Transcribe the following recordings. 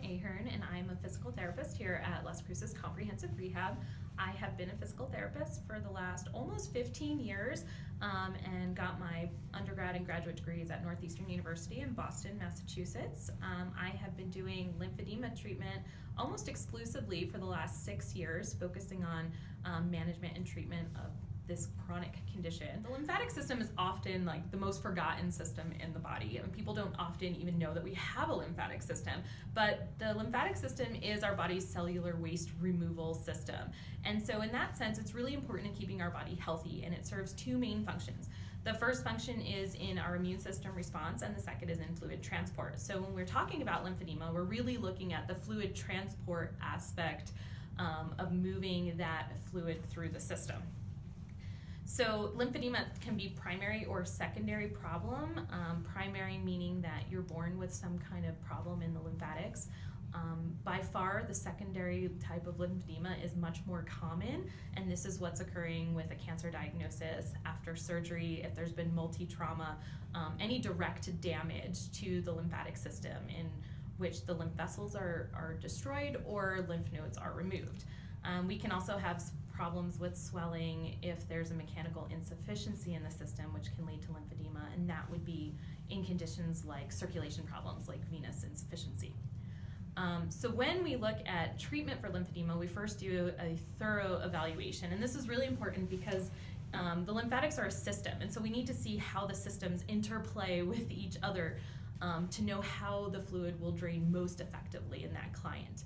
Ahern, and I'm a physical therapist here at Cruces Comprehensive Rehab. I have been a physical therapist for the last almost 15 years and got my undergrad and graduate degrees at Northeastern University in Boston, Massachusetts. I have been doing lymphedema treatment almost exclusively for the last 6 years, focusing on management and treatment of this chronic condition. The lymphatic system is often like the most forgotten system in the body, and people don't often even know that we have a lymphatic system. But the lymphatic system is our body's cellular waste removal system. And so in that sense, it's really important in keeping our body healthy, and it serves two main functions. The first function is in our immune system response, and the second is in fluid transport. So when we're talking about lymphedema, we're really looking at the fluid transport aspect of moving that fluid through the system. So lymphedema can be primary or secondary problem. Primary meaning that you're born with some kind of problem in the lymphatics. By far, the secondary type of lymphedema is much more common, and this is what's occurring with a cancer diagnosis, after surgery, if there's been multi-trauma, any direct damage to the lymphatic system in which the lymph vessels are destroyed or lymph nodes are removed. We can also have problems with swelling if there's a mechanical insufficiency in the system, which can lead to lymphedema, and that would be in conditions like circulation problems like venous insufficiency. So when we look at treatment for lymphedema, we first do a thorough evaluation, and this is really important because the lymphatics are a system, and so we need to see how the systems interplay with each other to know how the fluid will drain most effectively in that client.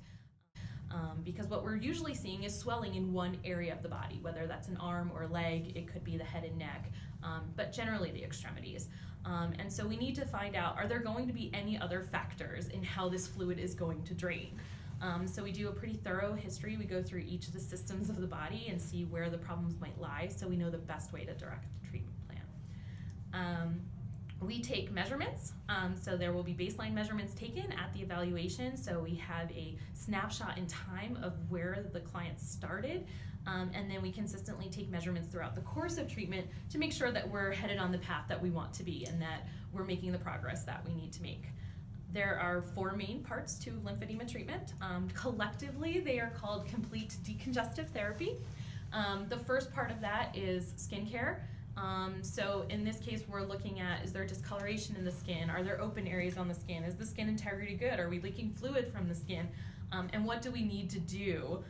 Because what we're usually seeing is swelling in one area of the body, whether that's an arm or leg, it could be the head and neck, but generally the extremities. And so we need to find out, are there going to be any other factors in how this fluid is going to drain? So we do a pretty thorough history. We go through each of the systems of the body and see where the problems might lie, so we know the best way to direct the treatment plan. We take measurements, so there will be baseline measurements taken at the evaluation, so we have a snapshot in time of where the client started, and then we consistently take measurements throughout the course of treatment to make sure that we're headed on the path that we want to be and that we're making the progress that we need to make. There are 4 main parts to lymphedema treatment. Collectively, they are called complete decongestive therapy. The first part of that is skincare. So in this case, we're looking at, is there discoloration in the skin? Are there open areas on the skin? Is the skin integrity good? Are we leaking fluid from the skin? And what do we need to do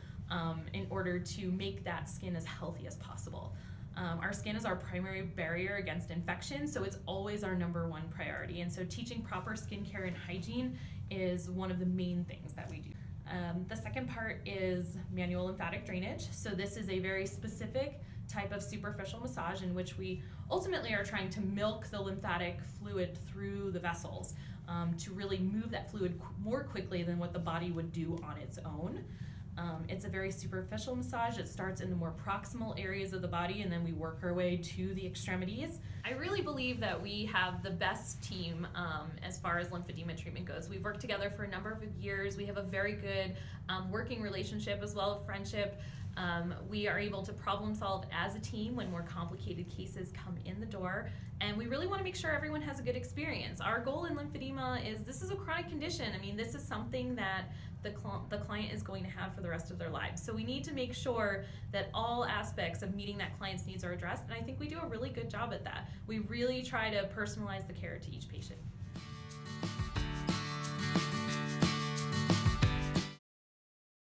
in order to make that skin as healthy as possible? Our skin is our primary barrier against infection, so it's always our #1 priority. And so teaching proper skincare and hygiene is one of the main things that we do. The second part is manual lymphatic drainage. So this is a very specific type of superficial massage in which we ultimately are trying to milk the lymphatic fluid through the vessels to really move that fluid more quickly than what the body would do on its own. It's a very superficial massage. It starts in the more proximal areas of the body, and then we work our way to the extremities. I really believe that we have the best team as far as lymphedema treatment goes. We've worked together for a number of years. We have a very good working relationship as well as friendship. We are able to problem solve as a team when more complicated cases come in the door, and we really want to make sure everyone has a good experience. Our goal in lymphedema is, this is a chronic condition. I mean, this is something that the client is going to have for the rest of their lives. So we need to make sure that all aspects of meeting that client's needs are addressed, and I think we do a really good job at that. We really try to personalize the care to each patient.